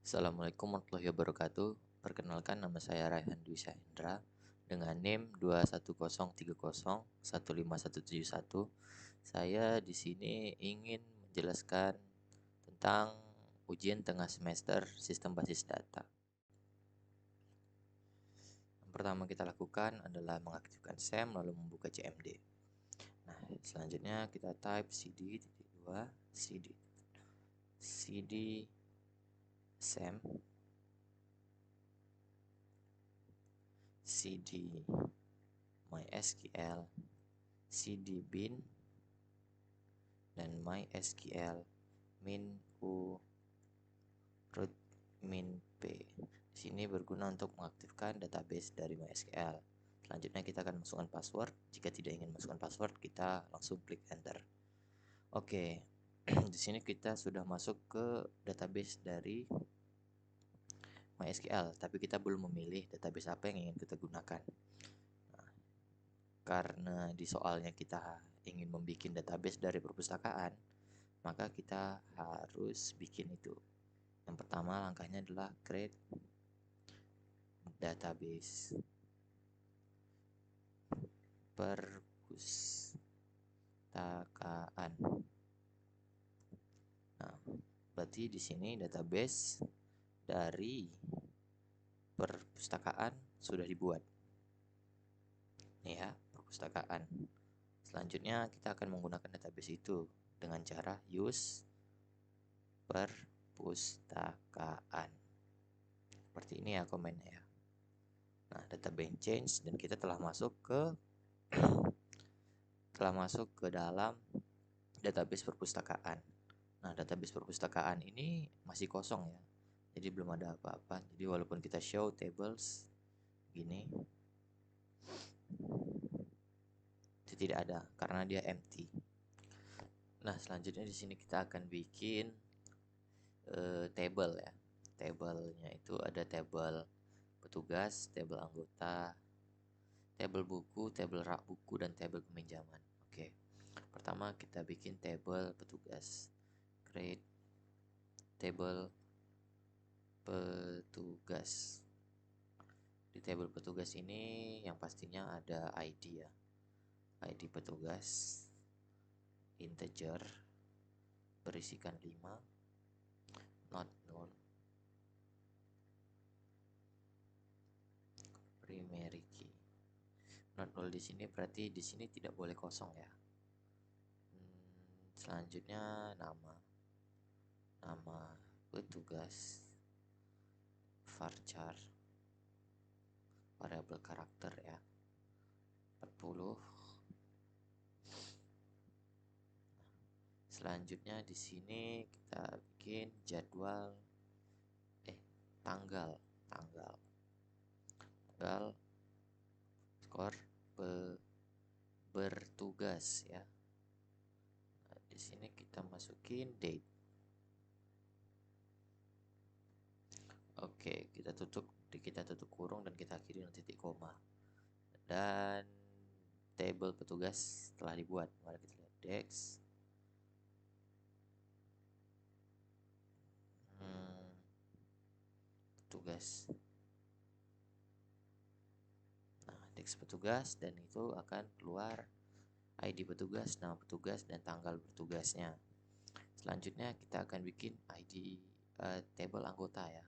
Assalamualaikum warahmatullahi wabarakatuh. Perkenalkan, nama saya Raihan Dwi Syahendra dengan NIM 21030151771. Saya di sini ingin menjelaskan tentang ujian tengah semester sistem basis data. Yang pertama kita lakukan adalah mengaktifkan SEM lalu membuka CMD. Nah, selanjutnya kita type cd SEM cd MySQL cd bin dan MySQL min u root min p. Di sini berguna untuk mengaktifkan database dari MySQL. Selanjutnya kita akan masukkan password. Jika tidak ingin masukkan password, kita langsung klik enter. Oke. Di sini kita sudah masuk ke database dari MySQL, tapi kita belum memilih database apa yang ingin kita gunakan. Nah, karena di soalnya kita ingin membuat database dari perpustakaan, maka kita harus bikin itu. Yang pertama langkahnya adalah create database perpustakaan. Nah, berarti di sini database dari perpustakaan sudah dibuat. Nih ya, perpustakaan. Selanjutnya kita akan menggunakan database itu dengan cara use perpustakaan. Seperti ini ya komennya ya. Nah, database change dan kita telah masuk ke dalam database perpustakaan. Nah, database perpustakaan ini masih kosong ya. Jadi belum ada apa-apa. Jadi walaupun kita show tables gini, itu tidak ada karena dia empty. Nah, selanjutnya di sini kita akan bikin table ya. Tabelnya itu ada table petugas, table anggota, table buku, table rak buku, dan table peminjaman. Oke. Pertama kita bikin table petugas. Create table petugas. Di table petugas ini yang pastinya ada ID ya. ID petugas integer berisikan 5, not null, primary key. Not null di sini berarti di sini tidak boleh kosong ya. Selanjutnya nama petugas, varchar, variabel karakter ya, 40. Selanjutnya di sini kita bikin jadwal tanggal skor bertugas ya. Nah, di sini kita masukin date. Oke, kita tutup kurung dan kita akhiri dengan titik koma. Dan table petugas telah dibuat. Mari kita lihat dex. Petugas. Nah, dex petugas, dan itu akan keluar ID petugas, nama petugas, dan tanggal bertugasnya. Selanjutnya kita akan bikin ID table anggota ya.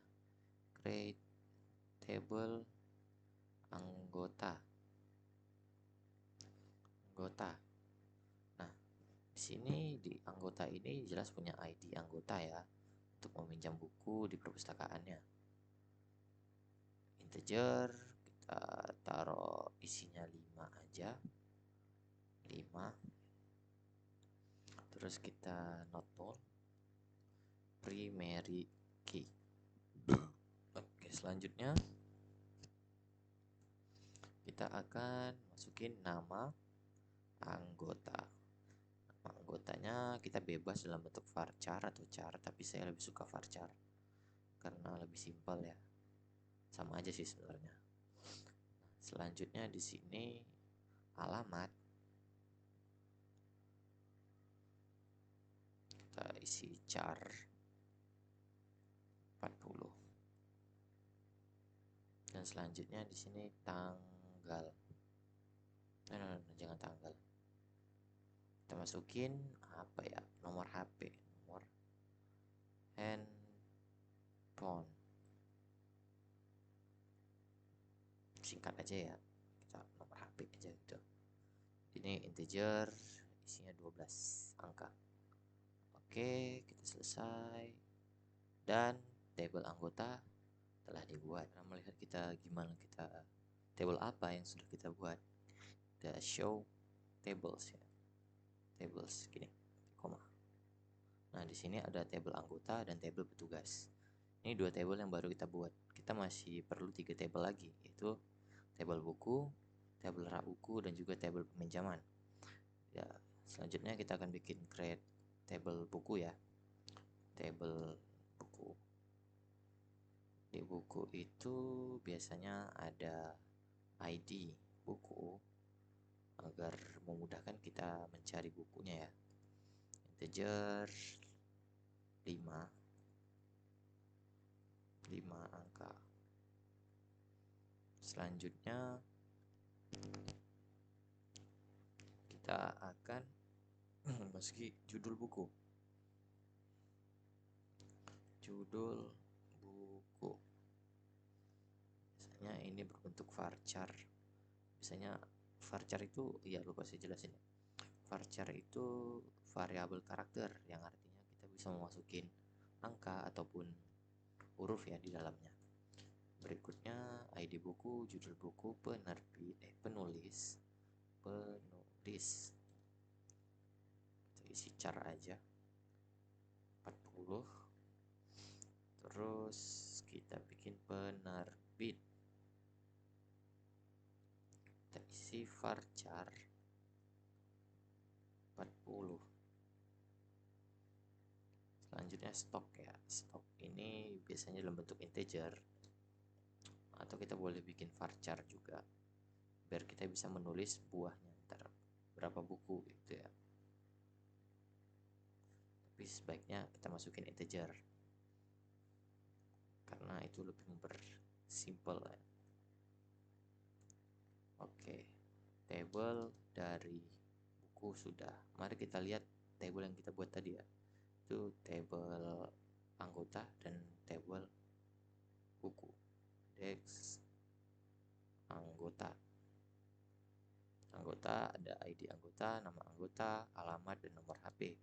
Create table anggota. Nah, di sini di anggota ini jelas punya ID anggota ya untuk meminjam buku di perpustakaannya. Integer kita taruh isinya 5 aja. 5. Terus kita not null, primary key. Oke, selanjutnya kita akan masukin nama anggota. Nama anggotanya kita bebas dalam bentuk varchar atau char, tapi saya lebih suka varchar karena lebih simpel ya. Sama aja sih sebenarnya. Selanjutnya di sini alamat kita isi char 40. Dan selanjutnya di sini tanggal. Jangan tanggal. Kita masukin apa ya? Nomor HP, nomor handphone. Singkat aja ya. Kita nomor HP aja gitu. Ini integer, isinya 12 angka. Oke, kita selesai. Dan tabel anggota telah dibuat. Nah, melihat kita gimana table apa yang sudah kita buat. Kita show tables ya. Tables gini, koma. Nah, di sini ada tabel anggota dan tabel petugas. Ini dua tabel yang baru kita buat. Kita masih perlu 3 tabel lagi, yaitu tabel buku, tabel rak buku, dan juga tabel peminjaman. Ya, selanjutnya kita akan bikin create tabel buku ya. Tabel buku. Di buku itu biasanya ada ID buku agar memudahkan kita mencari bukunya ya. Integer 5 angka. Selanjutnya kita akan masuki judul buku. Judul buku. Biasanya ini berbentuk varchar. Biasanya varchar itu, ya lupa saya jelasin. Varchar itu variabel karakter yang artinya kita bisa memasukin angka ataupun huruf ya di dalamnya. Berikutnya ID buku, judul buku, penulis. Kita isi char aja 40. Terus kita bikin penerbit. Kita isi varchar 40. Selanjutnya stok ya. Stok ini biasanya dalam bentuk integer, atau kita boleh bikin varchar juga biar kita bisa menulis buahnya ntar berapa buku gitu ya. Tapi sebaiknya kita masukin integer karena itu lebih simple ya. Oke, table dari buku sudah. Mari kita lihat table yang kita buat tadi ya. Itu table anggota dan table buku. Dex anggota. Anggota ada ID anggota, nama anggota, alamat, dan nomor HP.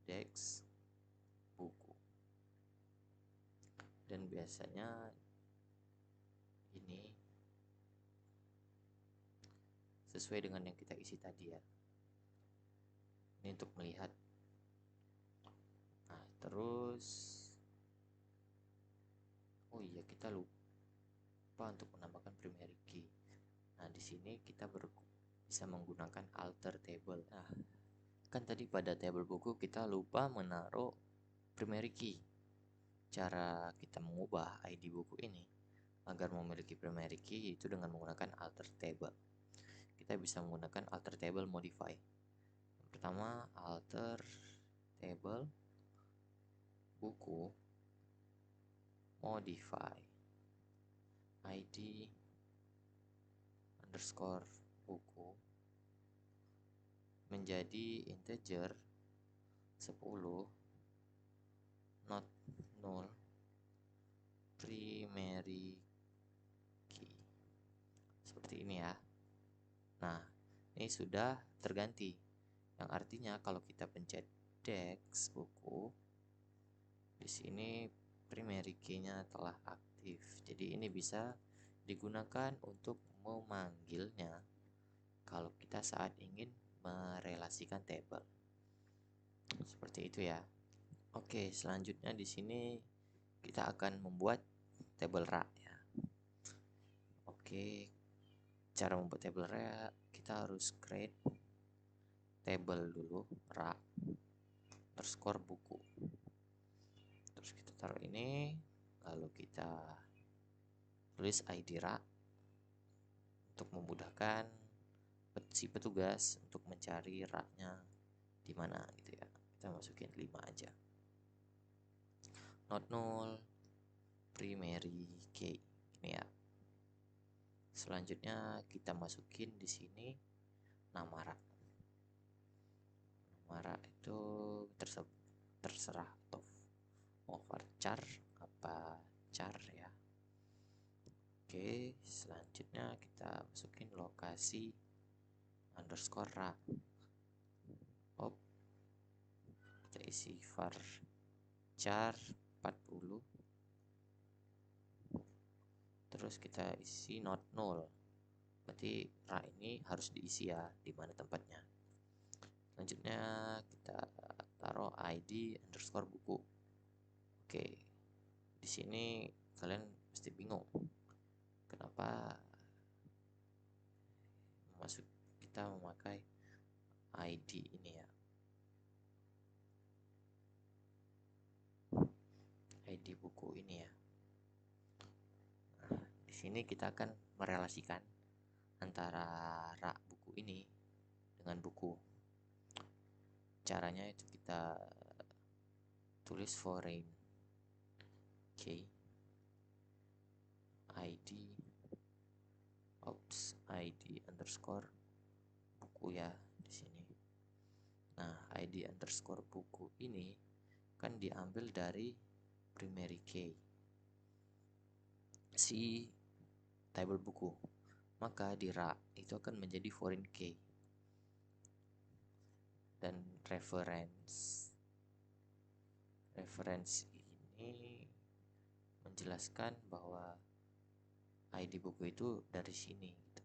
Dex buku. Dan biasanya ini sesuai dengan yang kita isi tadi ya. Ini untuk melihat. Nah, terus oh iya, kita lupa untuk menambahkan primary key. Nah, di sini kita bisa menggunakan alter table. Nah, kan tadi pada table buku kita lupa menaruh primary key. Cara kita mengubah ID buku ini agar memiliki primary key itu dengan menggunakan alter table. Kita bisa menggunakan alter table modify. Yang pertama, alter table buku modify ID underscore buku menjadi integer 10 not null primary key. Seperti ini ya. Nah, ini sudah terganti. Yang artinya kalau kita pencet Dex buku, di sini primary key-nya telah aktif. Jadi ini bisa digunakan untuk memanggilnya kalau kita saat ingin merelasikan table. Seperti itu ya. Oke, selanjutnya di sini kita akan membuat table rak ya. Oke, cara membuat table rak kita harus create table dulu, rak underscore buku. Terus kita taruh ini, lalu kita tulis ID rak untuk memudahkan si petugas untuk mencari raknya di mana gitu ya. Kita masukin 5 aja. Not null primary key ini ya. Selanjutnya kita masukin di sini nama rak. Nama rak itu terserah atau mau varchar apa char ya. Oke, selanjutnya kita masukin lokasi underscore rak. Kita isi varchar 40, terus kita isi not null, berarti rak ini harus diisi ya di mana tempatnya. Selanjutnya kita taruh id underscore buku. Oke, di sini kalian pasti bingung kenapa kita memakai id ini ya. ID buku ini ya. Nah, di sini kita akan merelasikan antara rak buku ini dengan buku. Caranya itu kita tulis foreign key id id underscore buku ya di sini. Nah, id underscore buku ini kan diambil dari primary key si table buku, maka di rak itu akan menjadi foreign key. Dan reference ini menjelaskan bahwa ID buku itu dari sini gitu.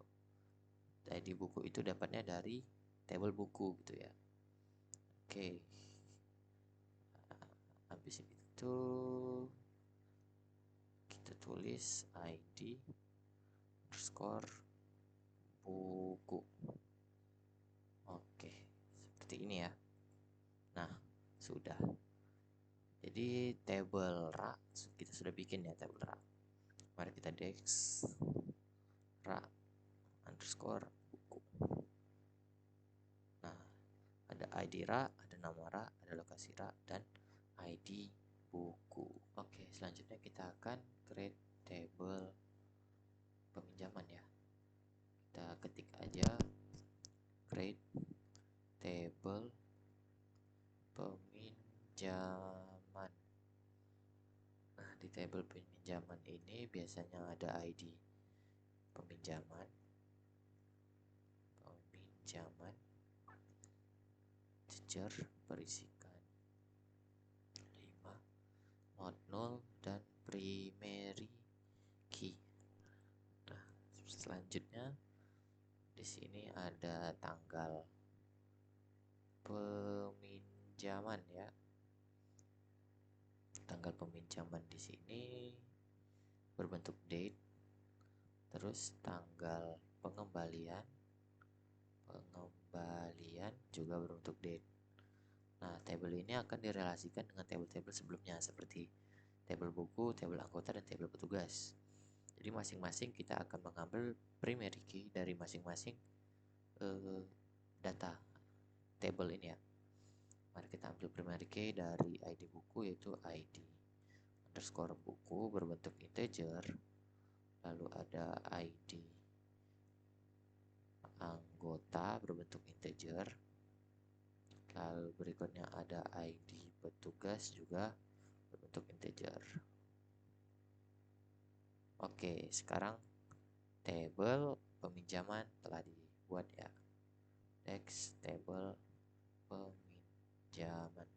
ID buku itu dapatnya dari table buku gitu ya. Oke. Habis itu kita tulis ID underscore buku. Oke, seperti ini ya. Nah, sudah. Jadi table rak kita sudah bikin ya, table rak. Mari kita dex rak underscore buku. Nah, ada ID rak, ada nama rak, ada lokasi rak, dan ID buku. Oke, selanjutnya kita akan create table peminjaman ya. Kita ketik aja create table peminjaman. Nah, di table peminjaman ini biasanya ada ID peminjaman, integer berisikan 5, not null, dan primary key. Nah, selanjutnya di sini ada tanggal peminjaman ya. Tanggal peminjaman di sini berbentuk date, terus tanggal pengembalian juga berbentuk date. Nah, table ini akan direlasikan dengan table-table sebelumnya seperti table buku, table anggota, dan table petugas. Jadi masing-masing kita akan mengambil primary key dari masing-masing data table ini ya. Mari kita ambil primary key dari ID buku, yaitu ID underscore buku berbentuk integer, lalu ada ID anggota berbentuk integer, lalu berikutnya ada ID petugas juga berbentuk integer. Oke, sekarang table peminjaman telah dibuat ya. Dex table peminjaman.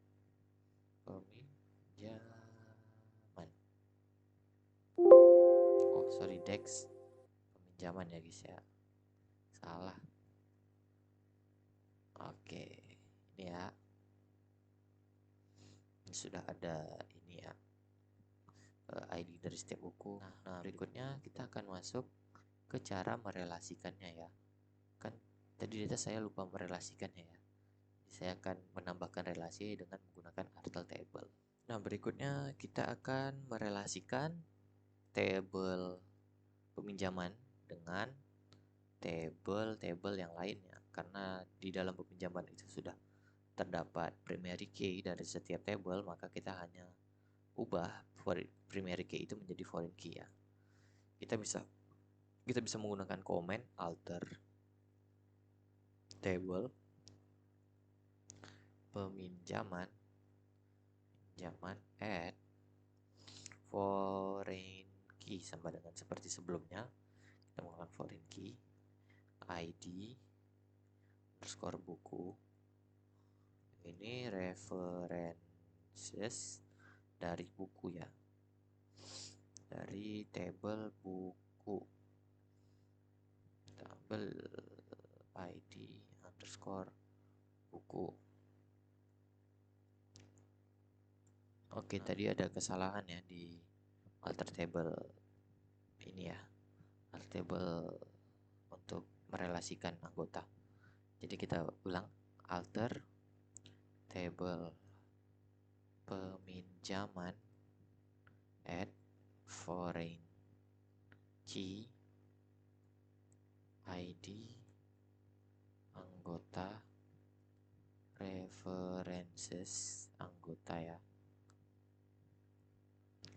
Oh, sorry, Dex peminjaman ya guys ya. Salah. Oke, ini ya. Ini sudah ada ini ya. ID dari setiap buku. Nah, berikutnya kita akan masuk ke cara merelasikannya ya. Kan tadi data saya lupa merelasikannya ya. Jadi saya akan menambahkan relasi dengan menggunakan article table. Nah, berikutnya kita akan merelasikan table peminjaman dengan table-table yang lainnya, karena di dalam peminjaman itu sudah terdapat primary key dari setiap table, maka kita hanya ubah primary key itu menjadi foreign key ya. Kita bisa kita bisa menggunakan command alter table peminjaman add foreign key sama dengan seperti sebelumnya. Kita menggunakan foreign key ID underscore buku, ini references dari buku ya, dari table buku, tabel ID underscore buku. Oke, tadi ada kesalahan ya di alter table ini ya, alter table untuk merelasikan anggota. Jadi kita ulang, alter table peminjaman add foreign key ID anggota references anggota ya,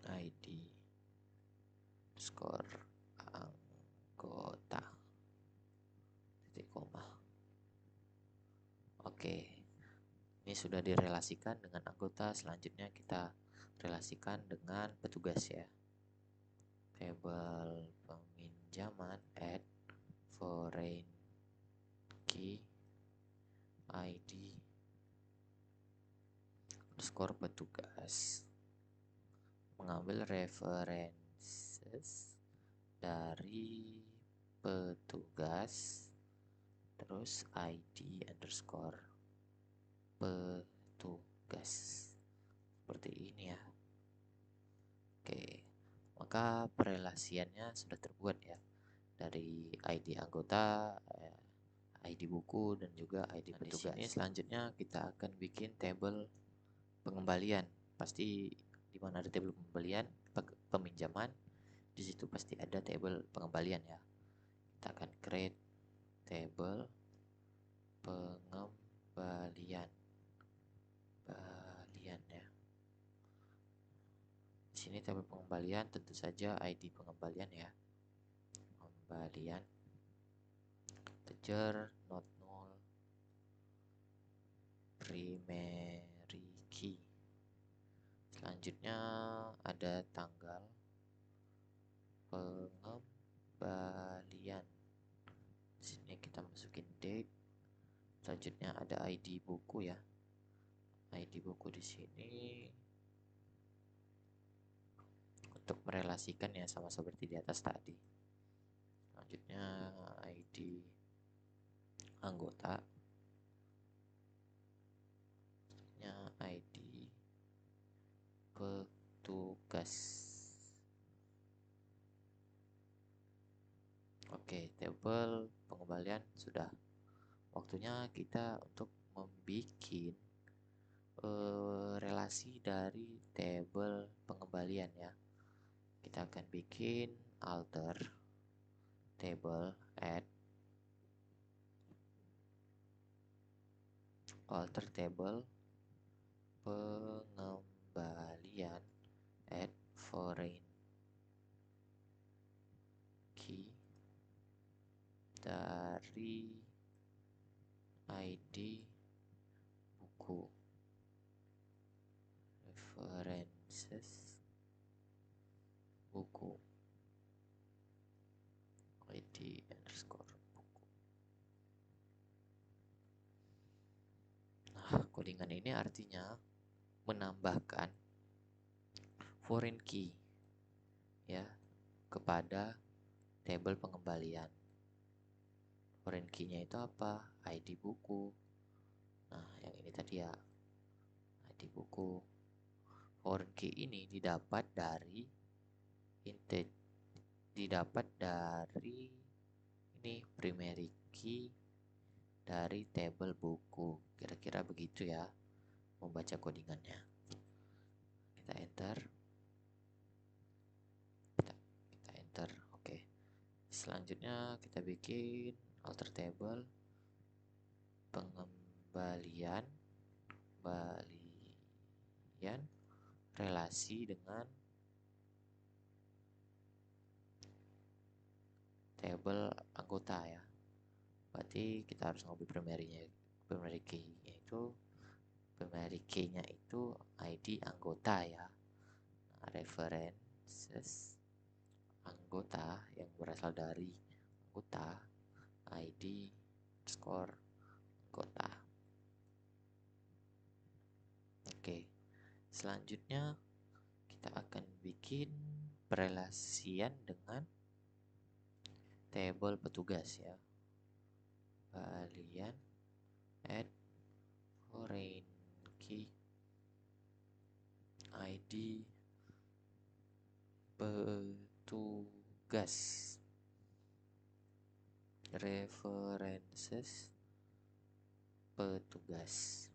ID skor anggota titik koma. Oke, ini sudah direlasikan dengan anggota. Selanjutnya kita relasikan dengan petugas ya, table peminjaman add foreign key ID underscore petugas, mengambil references dari petugas, terus ID underscore petugas, seperti ini ya. Oke, maka perelasiannya sudah terbuat ya, dari ID anggota, ID buku, dan juga ID petugas. Di sini selanjutnya kita akan bikin table pengembalian. Pasti di mana ada table pengembalian, peminjaman, di situ pasti ada table pengembalian ya. Kita akan create table pengembalian ya. Di sini table pengembalian, tentu saja ID pengembalian ya. Pengembalian integer not null primary key. Selanjutnya ada tanggal pengembalian. Di sini kita masukin date. Selanjutnya ada ID buku ya. ID buku di sini untuk merelasikan ya, sama seperti di atas tadi. Selanjutnya ID anggota. Selanjutnya ID petugas. Oke, table pengembalian sudah. Waktunya kita untuk membuat relasi dari table pengembalian ya. Kita akan bikin alter table add pengembalian add foreign key dari ID buku references buku ID underscore buku. Nah, codingan ini artinya menambahkan foreign key ya kepada table pengembalian. Foreign key-nya itu apa? ID buku. Nah, yang ini tadi ya, ID buku. Foreign key ini didapat dari ini primary key dari table buku. Kira-kira begitu ya membaca codingannya. Kita enter. Kita enter. Oke. Selanjutnya kita bikin alter table pengembalian relasi dengan table anggota ya. Berarti kita harus ngambil primary key-nya itu ID anggota ya. Nah, references anggota yang berasal dari anggota ID score anggota. Oke, selanjutnya kita akan bikin perelasian dengan table petugas ya. Kalian add foreign key ID petugas references petugas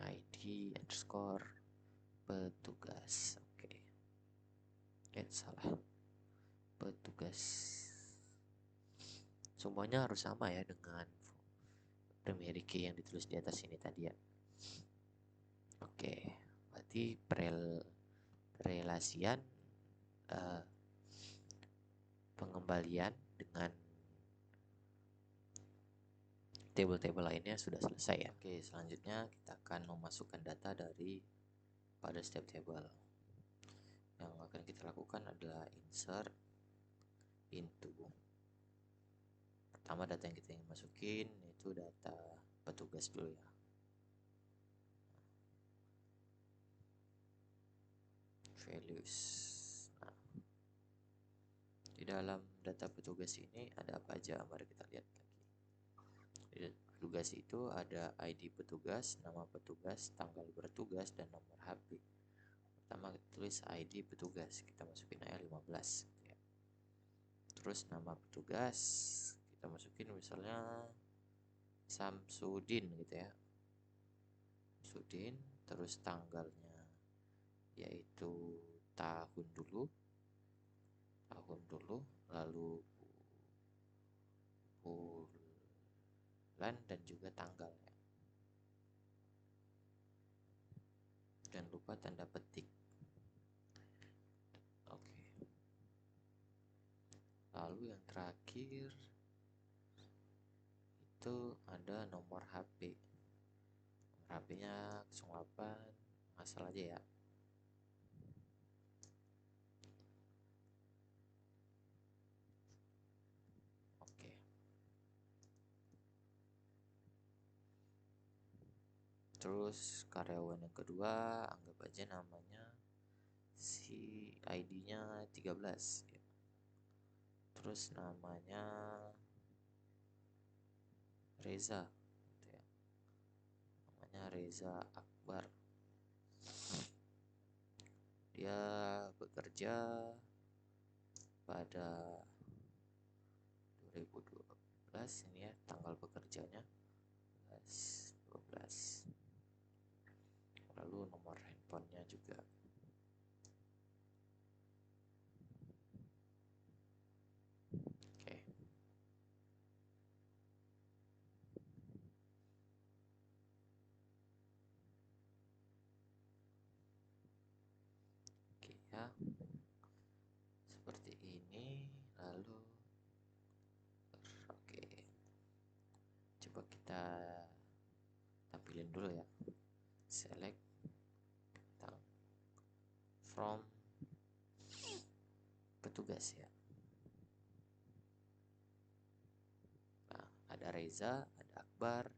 ID underscore petugas. Oke, salah, petugas. Semuanya harus sama ya dengan primary key yang ditulis di atas ini tadi ya. Oke, berarti perelasian pengembalian dengan table-table lainnya sudah selesai ya. Oke, selanjutnya kita akan memasukkan data pada setiap table. Yang akan kita lakukan adalah insert into. Pertama data yang kita ingin masukin itu data petugas dulu ya. Values. Nah, di dalam data petugas ini ada apa aja? Mari kita lihat lagi. Di petugas itu ada ID petugas, nama petugas, tanggal bertugas, dan nomor HP. Pertama kita tulis ID petugas, kita masukin aja 15 ya. Terus nama petugas kita masukin misalnya Samsudin gitu ya. Samsudin, terus tanggalnya yaitu tahun dulu, lalu bulan dan juga tanggal ya. Jangan lupa tanda petik. Oke. Lalu yang terakhir itu ada nomor HP. Nomor HP-nya 08, asal aja ya. Oke. Terus karyawan yang kedua anggap aja namanya si ID-nya 13 ya. Terus namanya Reza gitu ya. Namanya Reza Akbar. Dia bekerja pada 2012 ini ya, tanggal bekerjanya 12. Lalu nomor handphonenya juga. Oke. Oke ya. Seperti ini. Lalu oke. Coba kita tampilin dulu ya. Select from petugas ya. Nah, ada Reza, ada Akbar,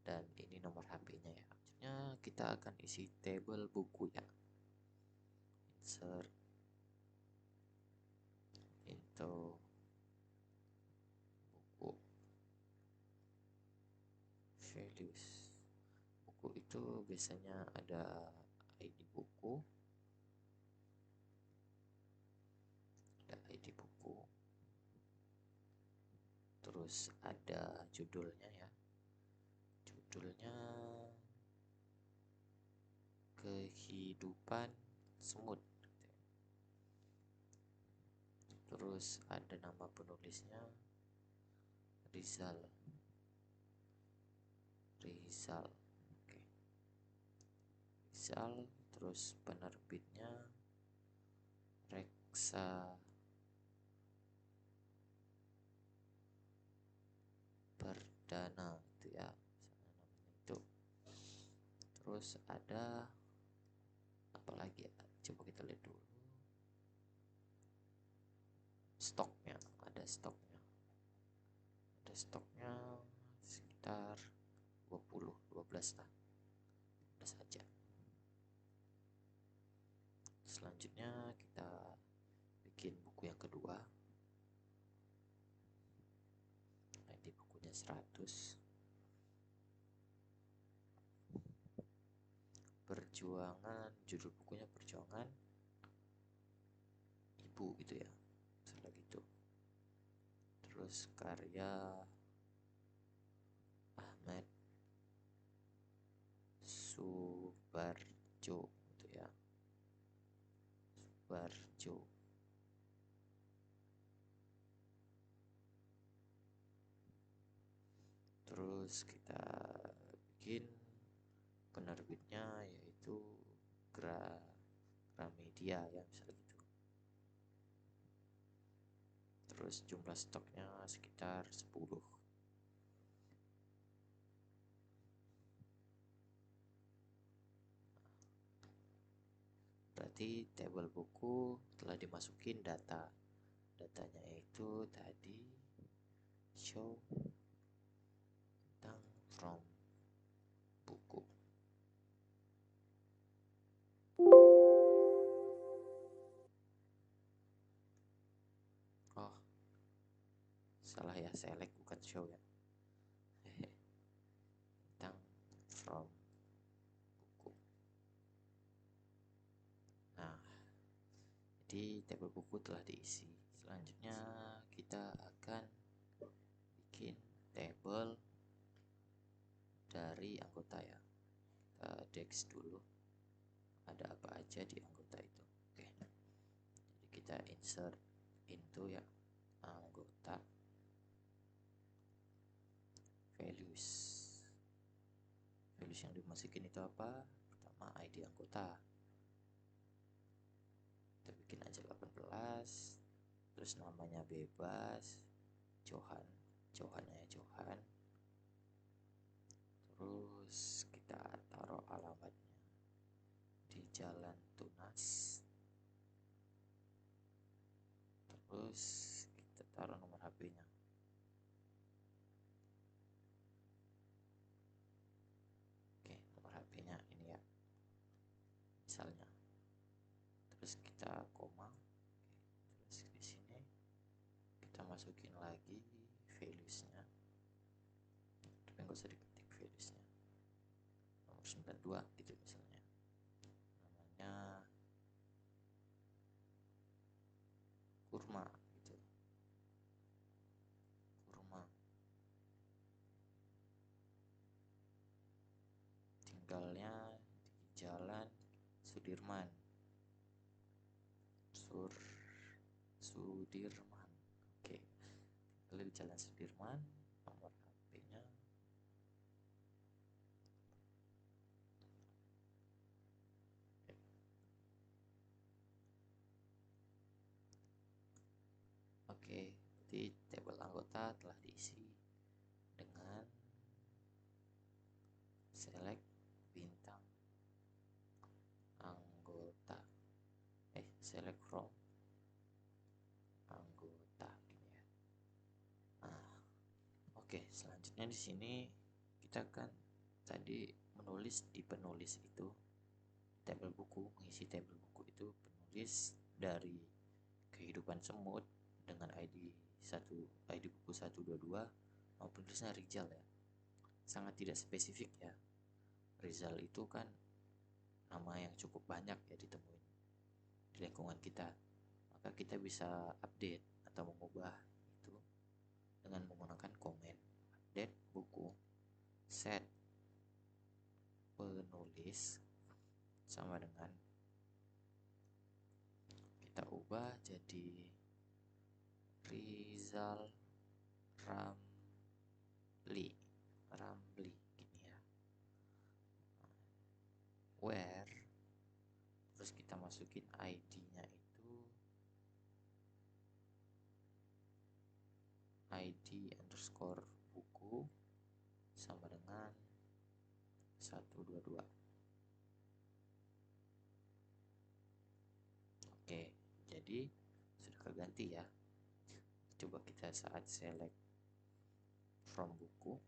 dan ini nomor HP-nya ya. Selanjutnya kita akan isi table buku ya. Insert into buku. Values. Buku itu biasanya ada ID buku. Terus ada judulnya ya. Judulnya kehidupan semut. Terus ada nama penulisnya Rizal. Oke. Rizal, terus penerbitnya Reksa Dana itu ya, namanya itu. Terus ada apa lagi ya, coba kita lihat dulu. Stoknya, ada stoknya sekitar 12 lah, 12 saja. Selanjutnya kita bikin buku yang kedua. Ini bukunya 100. Perjuangan, judul bukunya Perjuangan Ibu gitu ya, misalnya gitu. Terus karya Ahmad Subarjo gitu ya, Subarjo. Terus kita bikin penerbitnya yaitu Gramedia ya, misalnya gitu. Terus jumlah stoknya sekitar 10. Berarti tabel buku telah dimasukin datanya itu tadi show tentang from buku. Oh, salah ya, select bukan show ya. Tentang from buku. Nah, jadi tabel buku telah diisi. Selanjutnya kita akan bikin tabel dari anggota ya. Kita dex dulu ada apa aja di anggota itu. Oke, jadi kita insert into ya, anggota, values yang dimasukin itu apa? Pertama ID anggota, kita bikin aja 18. Terus namanya bebas, Johan ya Johan. Terus kita taruh alamatnya di Jalan Tunas. Terus kita taruh nomor HP-nya. Oke, nomor HP-nya ini ya, misalnya. Terus kita koma. Terus di sini kita masukin lagi values-nya. Tapi nggak usah diketik values-nya. Nomor 92 gitu misalnya. Namanya Kurma gitu. Kurma. Tinggalnya di Jalan Sudirman. Sudirman. Oke. Lalu di Jalan Sudirman, nomor HP-nya Oke, jadi tabel anggota telah diisi dengan select bintang anggota, select from anggota ini ya. Nah, oke, selanjutnya di sini kita kan tadi menulis di penulis itu tabel buku, mengisi tabel buku itu penulis dari kehidupan semut dengan ID buku 122 maupun tulisan Rizal ya. Sangat tidak spesifik ya. Rizal itu kan nama yang cukup banyak ya ditemuin di lingkungan kita. Maka kita bisa update atau mengubah itu dengan menggunakan komen update buku set penulis sama dengan kita ubah jadi Rizal Ramli gini ya. Where terus kita masukin ID-nya itu ID underscore buku sama dengan 122. Oke, jadi sudah keganti ya. Coba kita saat select from buku,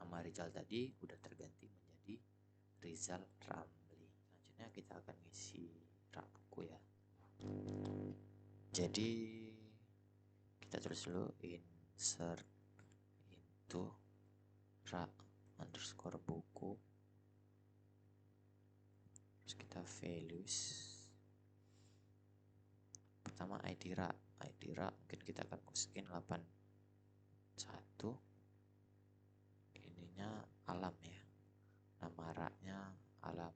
nama Rizal tadi udah terganti menjadi Rizal Ramli. Selanjutnya kita akan isi rak buku ya. Jadi kita tulis dulu insert into rak underscore buku, terus kita values. Pertama ID rak mungkin kita akan masukin 81, ininya alam ya, nama raknya alam,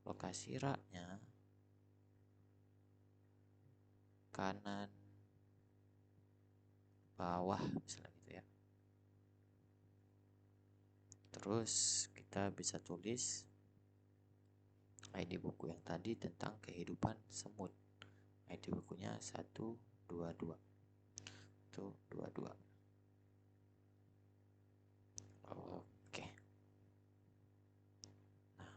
lokasi raknya kanan bawah misalnya gitu ya. Terus kita bisa tulis ID buku yang tadi tentang kehidupan semut. ID bukunya 122. Oke. Nah,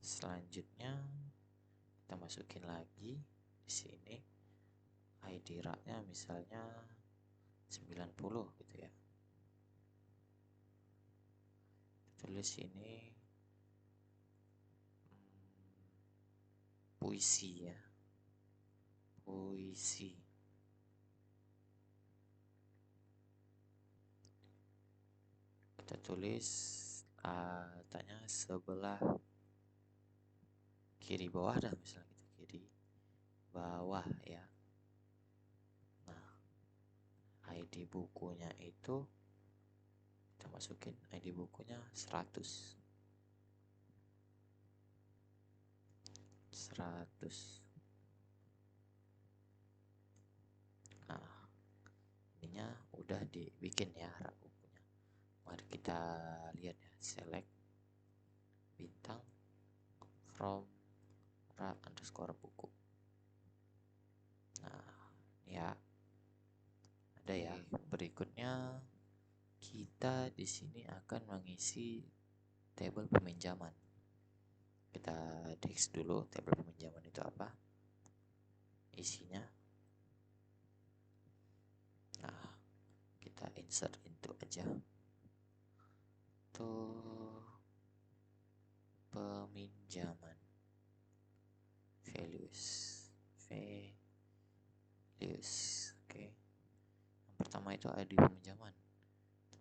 selanjutnya kita masukin lagi di sini ID raknya misalnya 90 gitu ya. Tulis ini puisi ya, puisi. Kita tulis tanya sebelah kiri bawah dah misalnya gitu, kiri bawah ya. Nah, ID bukunya itu kita masukin ID bukunya 100. Nah, ininya udah dibikin ya rak bukunya. Mari kita lihat ya, select bintang from rak underscore buku. Nah, ya ada ya. Berikutnya kita di sini akan mengisi tabel peminjaman. Kita text dulu tabel peminjaman itu apa isinya. Nah, kita insert into aja tuh peminjaman values. Oke, yang pertama itu ID peminjaman,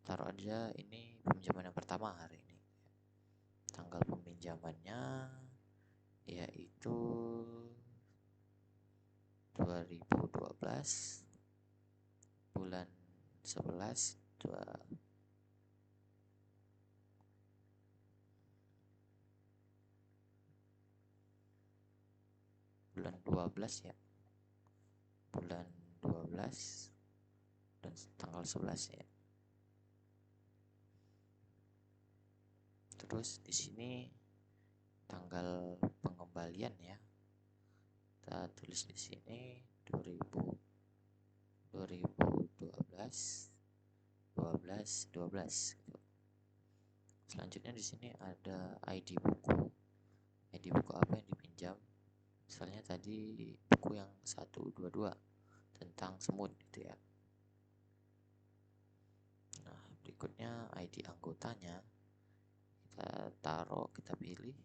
taruh aja ini peminjaman yang pertama hari ini. Tanggal peminjamannya yaitu 2012 bulan 11 bulan 12 ya, bulan 12 dan tanggal 11 ya. Terus di sini tanggal pengembalian ya, kita tulis di sini 2012 gitu. Selanjutnya di sini ada ID buku. ID buku apa yang dipinjam? Misalnya tadi buku yang 122 tentang semut gitu ya. Nah, berikutnya ID anggotanya kita taruh, kita pilih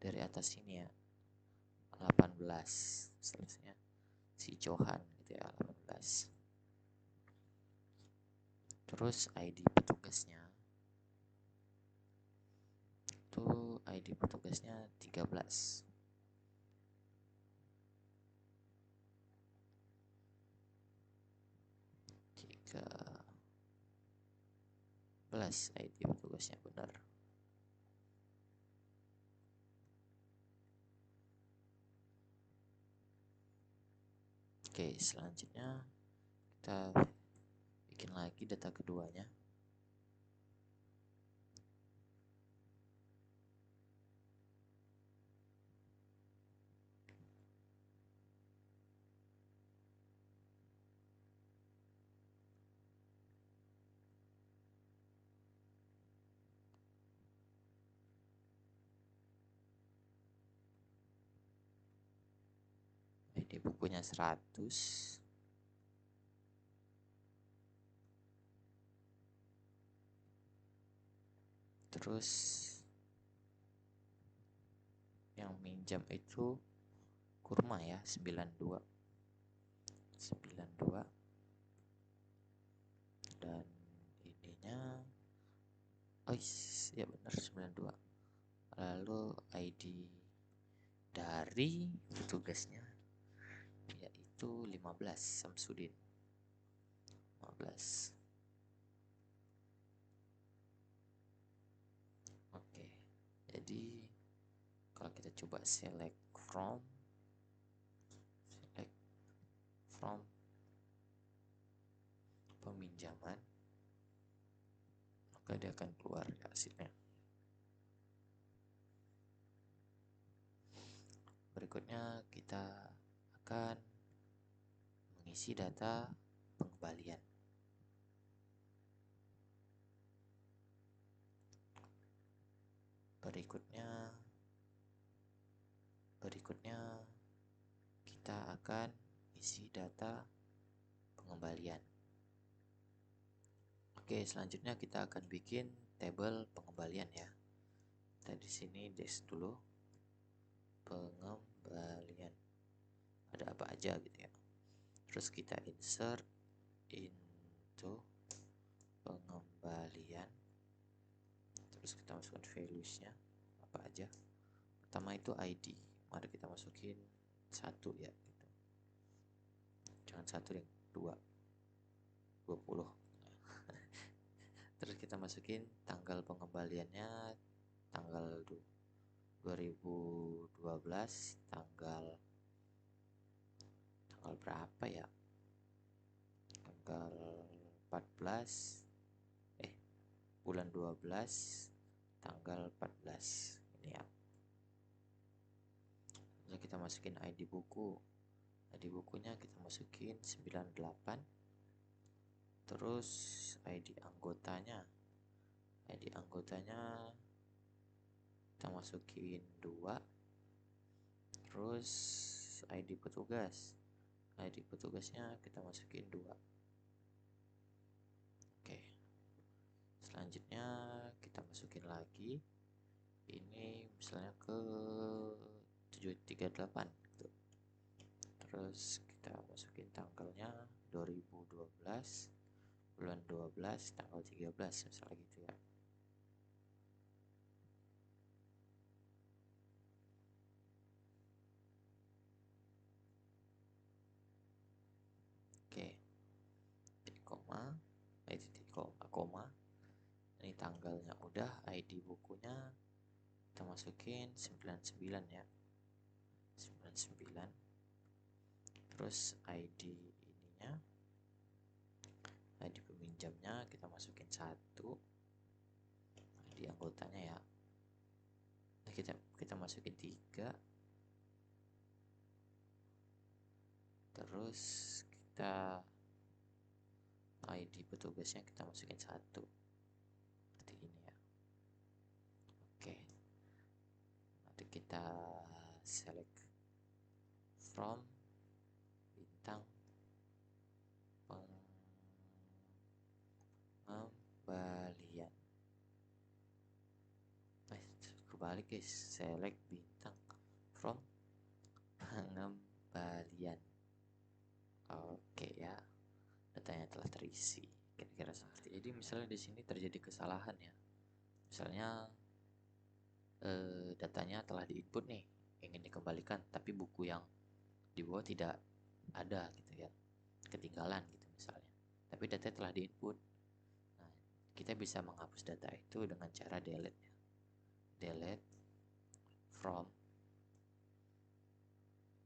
dari atas sini ya, 18 selanjutnya si Johan gitu ya, 18. Terus ID petugasnya itu ID petugasnya 13. ID petugasnya benar. Oke, selanjutnya kita bikin lagi data keduanya. ID bukunya 100. Terus yang minjam itu kurma ya, 92. Dan ininya ya benar 92. Lalu ID dari petugasnya yaitu 15, Samsudin 15. Oke, jadi kalau kita coba select from peminjaman, maka dia akan keluar ya hasilnya. Berikutnya kita akan mengisi data pengembalian. Berikutnya kita akan isi data pengembalian. Oke, selanjutnya kita akan bikin tabel pengembalian ya. Kita di sini dash dulu pengembalian. Ada apa aja gitu ya. Terus kita insert into pengembalian. Terus kita masukkan values-nya apa aja. Pertama itu ID. Mari kita masukin 1 ya gitu. Jangan 1 yang 20. Terus kita masukin tanggal pengembaliannya tanggal 2012, tanggal berapa ya? Tanggal 14 bulan 12 tanggal 14 ini ya. Lalu kita masukin ID buku. ID bukunya kita masukin 98. Terus ID anggotanya kita masukin 2. Terus ID petugasnya kita masukin 2. Oke, selanjutnya kita masukin lagi ini misalnya ke 738 gitu. Terus kita masukin tanggalnya 2012 bulan 12 tanggal 13 misalnya gitu ya. Oke, koma, ini tanggalnya udah, ID bukunya kita masukin 99 ya, 99. Terus ID ininya, ID peminjamnya kita masukin 1, ID anggotanya ya kita masukin 3. Terus kita ID petugasnya kita masukin 1 seperti ini ya. Oke, nanti kita select from bintang pengembalian. Kebalik guys, select bintang from pengembalian. Oke ya, datanya telah terisi. Kira-kira seperti ini. Jadi misalnya di sini terjadi kesalahan ya. Misalnya datanya telah diinput nih, ingin dikembalikan, tapi buku yang di bawah tidak ada gitu ya, ketinggalan gitu misalnya. Tapi data telah diinput. Nah, kita bisa menghapus data itu dengan cara delete ya. Delete from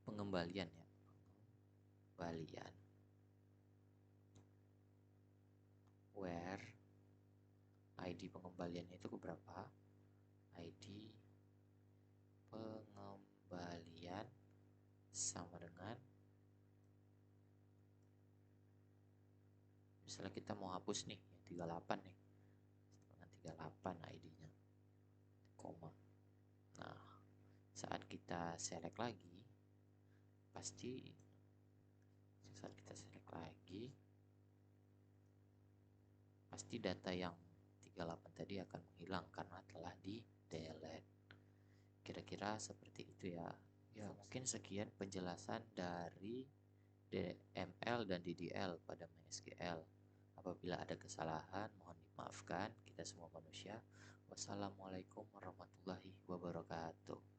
pengembalian ya. Pengembalian. Where ID pengembaliannya itu berapa? ID pengembalian sama dengan, misalnya kita mau hapus nih yang 38 nih, dengan 38 ID-nya, koma. Nah, saat kita select lagi pasti saat kita select lagi, pasti data yang 38 tadi akan menghilang karena telah di delete. Kira-kira seperti itu ya. Ya, mungkin sekian penjelasan dari DML dan DDL pada MySQL. Apabila ada kesalahan, mohon dimaafkan. Kita semua manusia. Wassalamualaikum warahmatullahi wabarakatuh.